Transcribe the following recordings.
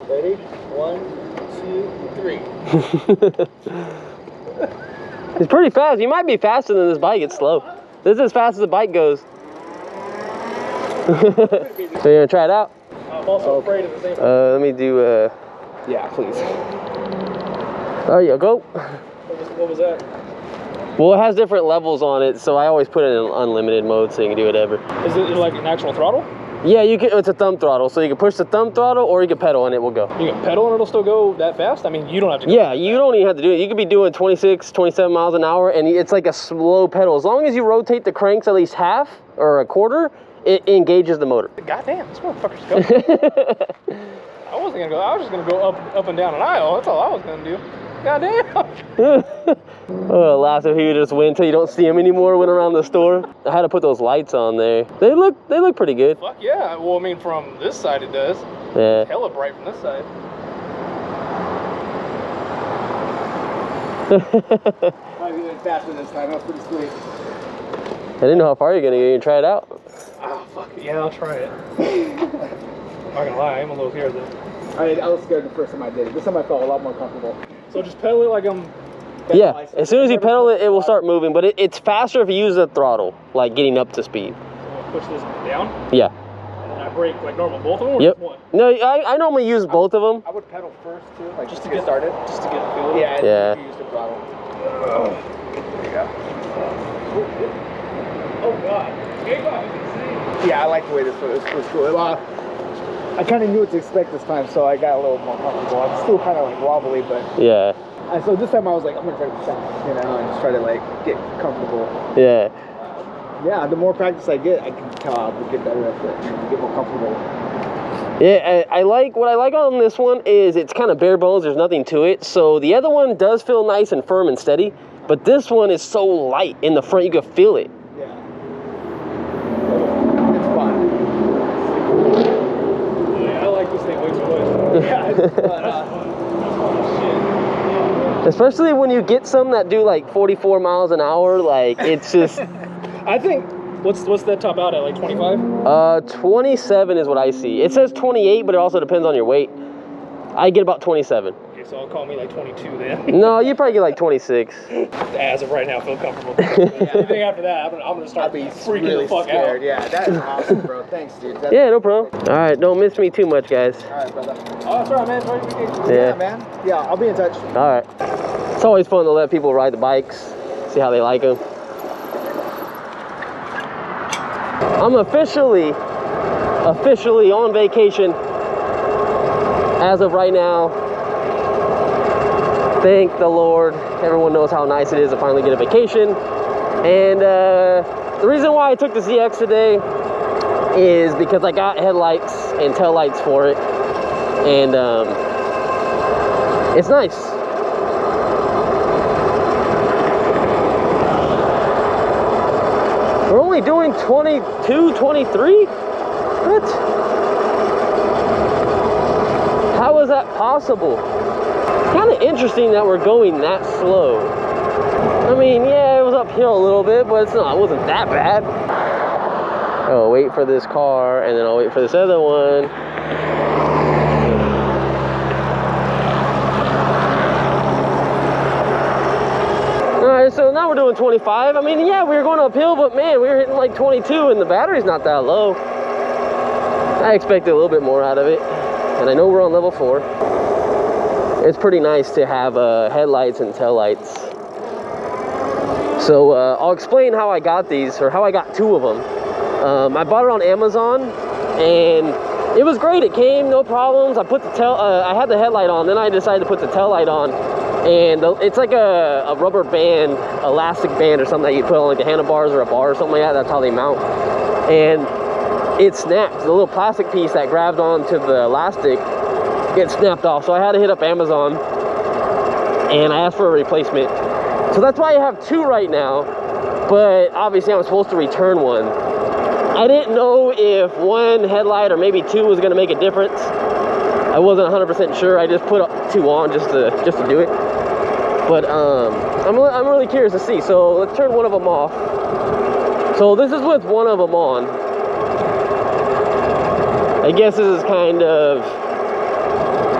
Ready? 1, 2, 3. It's pretty fast. You might be faster than this bike. It's slow. This is as fast as the bike goes. So you're gonna try it out? I'm also afraid of the same. Let me do. Yeah, please. There you go. What was that? Well, it has different levels on it, so I always put it in unlimited mode so you can do whatever. Is it like an actual throttle? Yeah, you can. It's a thumb throttle, so you can push the thumb throttle or you can pedal and it will go. You can pedal and it'll still go that fast? I mean, you don't have to go. Yeah, you don't even have to do it. You could be doing 26, 27 miles an hour, and it's like a slow pedal. As long as you rotate the cranks at least half or a quarter, it engages the motor. Goddamn, this motherfucker's going. I wasn't gonna go. I was just gonna go up and down an aisle. That's all I was gonna do. Goddamn. Oh, last if he would just wait until you don't see him anymore. Went around the store. I had to put those lights on there. They look pretty good. Fuck yeah. Well, I mean, from this side it does. Yeah. It's hella bright from this side. Might be even faster this time. That's pretty sweet. I didn't know how far you're gonna get. You try it out. Oh fuck it. Yeah, I'll try it. I'm not gonna lie, I'm a little scared though. I was scared the first time I did it. This time I felt a lot more comfortable. So just pedal it like I'm... Yeah, as soon as you pedal it, it will start moving, but it's faster if you use the throttle, like getting up to speed. So I'll push this down? Yeah. And then I brake like normal, both of them, or Yep. just one? No, I normally use both of them. I would pedal first too, like Just to get started? Just to get the feel of it? Yeah, Yeah. you use the throttle. There you go. Oh god. Takeoff is insane. Yeah, I like the way this was cool. I kind of knew what to expect this time, so I got a little more comfortable. I'm still kind of like wobbly, but... Yeah. And so this time I was like, I'm gonna try to sound, you know, and just try to like get comfortable. Yeah. Yeah, the more practice I get, I can tell I'll get better at it and get more comfortable. Yeah, I like what I like on this one is it's kind of bare bones. There's nothing to it. So the other one does feel nice and firm and steady, but this one is so light in the front you can feel it. Yeah. It's fun. Yeah, I like this thing way too much. Yeah, it's fun. Especially when you get some that do like 44 miles an hour, like it's just. I think, what's that top out at, like 25? 27 is what I see. It says 28, but it also depends on your weight. I get about 27. Okay, so I'll call me like 22 then. No, you probably get like 26. As of right now, I feel comfortable. Anything after that, I'm gonna start freaking really the fuck scared. out. Yeah, that is awesome, bro. Thanks, dude. That's Yeah, no problem. All right, don't miss me too much, guys. All right, brother. Oh, that's right, man. Enjoy your vacation. Yeah. Man. Yeah, I'll be in touch. All right. It's always fun to let people ride the bikes, see how they like them. I'm officially on vacation as of right now. Thank the Lord. Everyone knows how nice it is to finally get a vacation. And the reason why I took the ZX today is because I got headlights and taillights for it. And it's nice. We're only doing 22, 23? What? How is that possible? It's kind of interesting that we're going that slow. I mean, yeah, it was uphill a little bit, but it wasn't that bad. I'll wait for this car, and then I'll wait for this other one. Alright, so now we're doing 25. I mean, yeah, we were going uphill, but man, we were hitting like 22 and the battery's not that low. I expected a little bit more out of it. And I know we're on level 4. It's pretty nice to have headlights and taillights. So I'll explain how I got these, or how I got 2 of them. I bought it on Amazon and it was great. It came, no problems. I put the I had the headlight on, then I decided to put the taillight on. And it's like a rubber band, elastic band or something that you put on like the handlebars or a bar or something like that. That's how they mount. And it snapped. The little plastic piece that grabbed onto the elastic, it snapped off. So I had to hit up Amazon and I asked for a replacement. So that's why I have 2 right now. But obviously I'm supposed to return one. I didn't know if 1 headlight or maybe 2 was going to make a difference. I wasn't 100% sure. I just put 2 on just to do it. But I'm really curious to see. So let's turn one of them off. So this is with one of them on. I guess this is kind of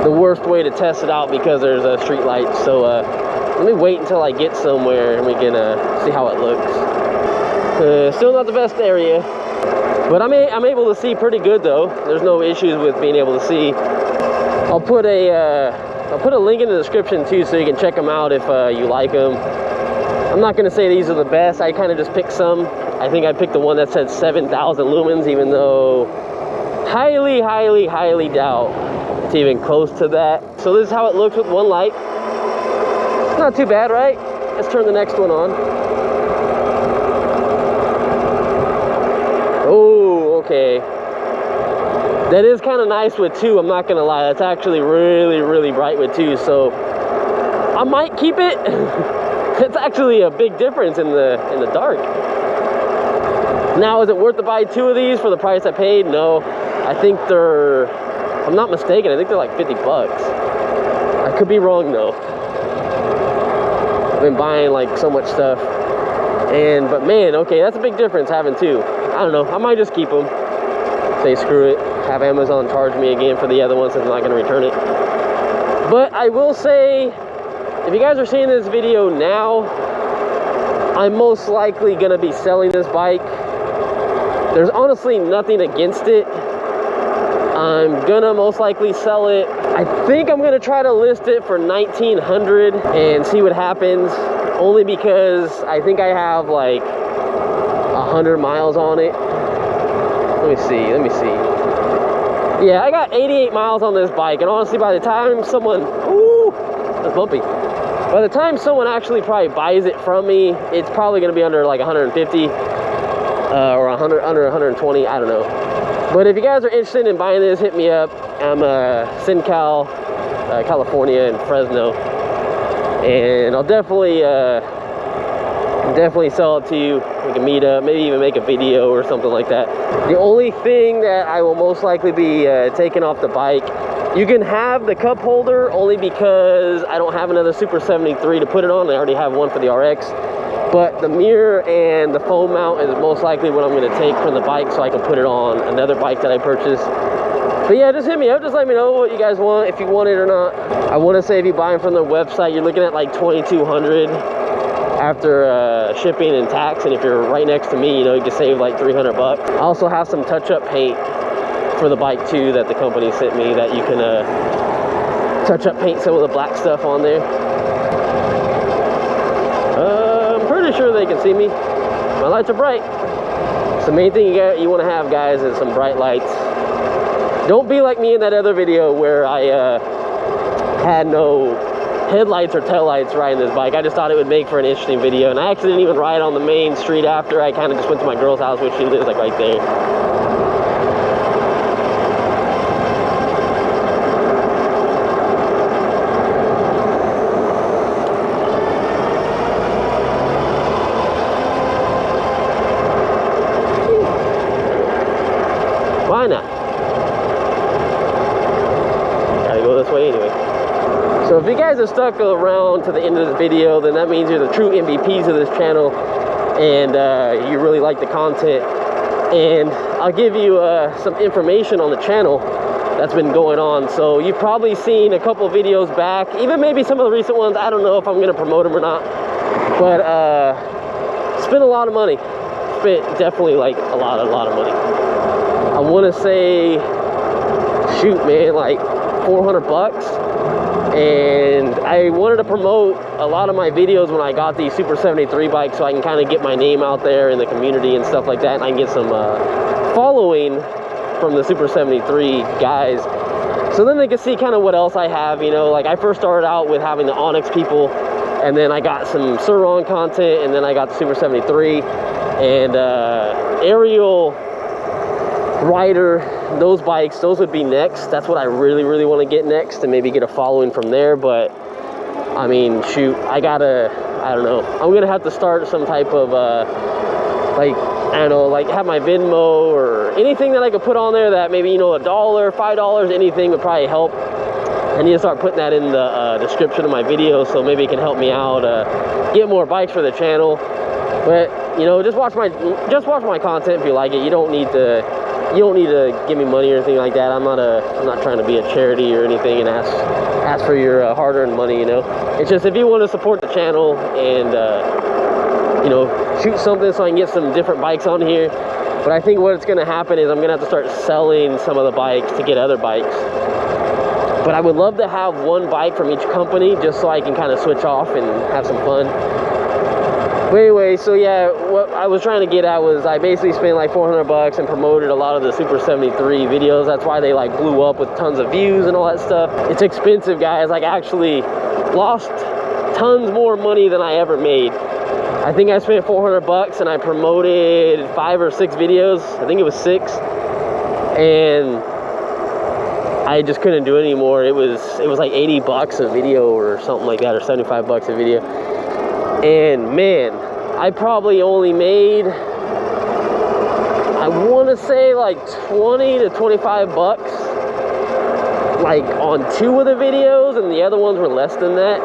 the worst way to test it out because there's a street light. So let me wait until I get somewhere and we can see how it looks. Still not the best area, but I'm able to see pretty good though. There's no issues with being able to see. I'll put a link in the description too, so you can check them out if you like them. I'm not gonna say these are the best. I kind of just picked some. I think I picked the one that said 7,000 lumens, even though highly doubt it's even close to that. So this is how it looks with one light. Not too bad, right? Let's turn the next one on. Oh, okay. That is kind of nice with two, I'm not gonna lie. That's actually really bright with two, so I might keep it. It's actually a big difference in the dark. Now, is it worth to buy two of these for the price I paid? No. I think they're, if I'm not mistaken, I think they're like 50 bucks. I could be wrong though. I've been buying like so much stuff. But man, okay, that's a big difference having two. I don't know, I might just keep them. Say screw it, have Amazon charge me again for the other one since I'm not gonna return it. But I will say, if you guys are seeing this video now, I'm most likely gonna be selling this bike. There's honestly nothing against it. I'm gonna most likely sell it. I think I'm gonna try to list it for $1,900 and see what happens, only because I think I have like 100 miles on it. Let me see. Yeah, I got 88 miles on this bike, and honestly, by the time someone, ooh, that's bumpy. By the time someone actually probably buys it from me, it's probably gonna be under like 150 or 100, under 120, I don't know. But if you guys are interested in buying this, hit me up. I'm SoCal, California, in Fresno, and I'll definitely sell it to you. We can meet up, maybe even make a video or something like that. The only thing that I will most likely be taking off the bike, you can have the cup holder only because I don't have another Super73 to put it on. I already have one for the RX. But the mirror and the foam mount is most likely what I'm going to take from the bike so I can put it on another bike that I purchased. But yeah, just hit me up. Just let me know what you guys want, if you want it or not. I want to say if you buy them from their website, you're looking at like $2,200 after shipping and tax. And if you're right next to me, you know, you can save like 300 bucks. I also have some touch-up paint for the bike too that the company sent me that you can touch-up paint some of the black stuff on there. I'm pretty sure they can see me. My lights are bright. It's the main thing you want to have, guys, is some bright lights. Don't be like me in that other video where I had no headlights or taillights riding this bike. I just thought it would make for an interesting video, and I actually didn't even ride on the main street after. I kind of just went to my girl's house, which she lives like right there. Why not? Gotta go this way anyway. So if you guys are stuck around to the end of this video, then that means you're the true MVPs of this channel, and you really like the content. And I'll give you some information on the channel that's been going on. So you've probably seen a couple videos back, even maybe some of the recent ones. I don't know if I'm gonna promote them or not, but spent a lot of money. Spent definitely like a lot of money. I want to say, shoot, man, like 400 bucks. And I wanted to promote a lot of my videos when I got the Super73 bike, so I can kind of get my name out there in the community and stuff like that, and I can get some following from the Super73 guys, so then they can see kind of what else I have. You know, like I first started out with having the Onyx people, and then I got some Sur-Ron content, and then I got the Super73 and Aerial Rider. Those bikes, those would be next. That's what I really want to get next, and maybe get a following from there. But I mean, shoot, I don't know, I'm gonna have to start some type of like, I don't know, like have my Venmo or anything that I could put on there that maybe, you know, $1, $5, anything would probably help. I need to start putting that in the description of my video, so maybe it can help me out get more bikes for the channel. But you know, just watch my content if you like it. You don't need to you don't need to give me money or anything like that. I'm not trying to be a charity or anything and ask for your hard-earned money, you know. It's just if you want to support the channel and you know, shoot something so I can get some different bikes on here. But I think what's going to happen is I'm going to have to start selling some of the bikes to get other bikes. But I would love to have one bike from each company just so I can kind of switch off and have some fun. But anyway, so yeah, what I was trying to get at was I basically spent like 400 bucks and promoted a lot of the Super73 videos. That's why they like blew up with tons of views and all that stuff. It's expensive, guys. Like, I actually lost tons more money than I ever made. I think I spent 400 bucks and I promoted 5 or 6 videos. I think it was 6. And I just couldn't do it anymore. It was like 80 bucks a video or something like that, or 75 bucks a video. And man, I probably only made, I want to say like 20 to 25 bucks like on 2 of the videos, and the other ones were less than that.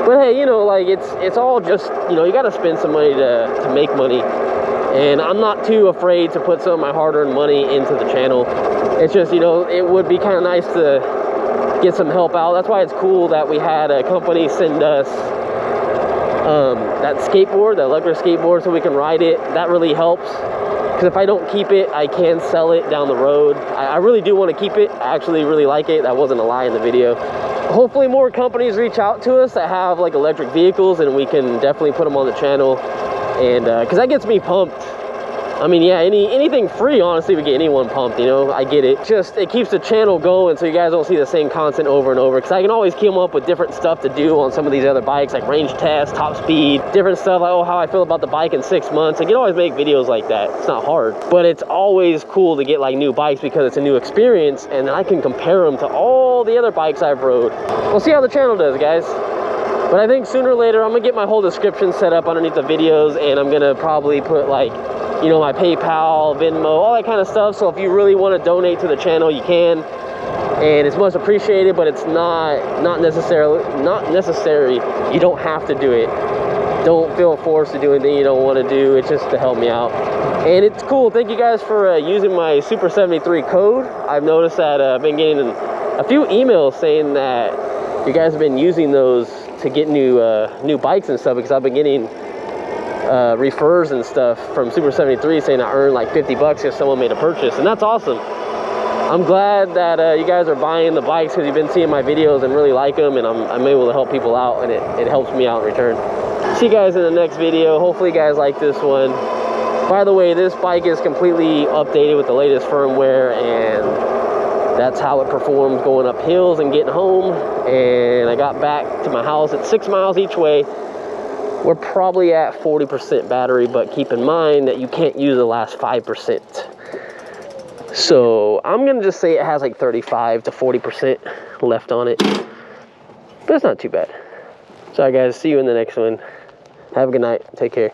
But hey, you know, like it's all just, you know, you got to spend some money to make money. And I'm not too afraid to put some of my hard-earned money into the channel. It's just, you know, it would be kind of nice to get some help out. That's why it's cool that we had a company send us that skateboard, that electric skateboard, so we can ride it. That really helps, because if I don't keep it, I can sell it down the road. I really do want to keep it. I actually really like it. That wasn't a lie in the video. Hopefully more companies reach out to us that have like electric vehicles, and we can definitely put them on the channel. And because that gets me pumped. I mean, yeah, anything free, honestly, would get anyone pumped, you know. I get it. Just, it keeps the channel going so you guys don't see the same content over and over, because I can always come up with different stuff to do on some of these other bikes, like range test, top speed, different stuff, like, oh, how I feel about the bike in 6 months. I can always make videos like that. It's not hard, but it's always cool to get like new bikes because it's a new experience, and then I can compare them to all the other bikes I've rode. We'll see how the channel does, guys. But I think sooner or later, I'm gonna get my whole description set up underneath the videos, and I'm gonna probably put like, you know, my PayPal, Venmo, all that kind of stuff. So if you really want to donate to the channel, you can, and it's much appreciated. But it's not necessary. You don't have to do it. Don't feel forced to do anything you don't want to do. It's just to help me out, and it's cool. Thank you guys for using my Super73 code. I've noticed that I've been getting a few emails saying that you guys have been using those to get new bikes and stuff, because I've been getting refers and stuff from Super73 saying I earned like 50 bucks if someone made a purchase, and that's awesome. I'm glad that you guys are buying the bikes because you've been seeing my videos and really like them, and I'm able to help people out, and it helps me out in return. See you guys in the next video. Hopefully you guys like this one. By the way, this bike is completely updated with the latest firmware, and that's how it performs going up hills and getting home. And I got back to my house at 6 miles each way. We're probably at 40% battery, but keep in mind that you can't use the last 5%. So I'm gonna just say it has like 35 to 40% left on it, but it's not too bad. Sorry guys, see you in the next one. Have a good night, take care.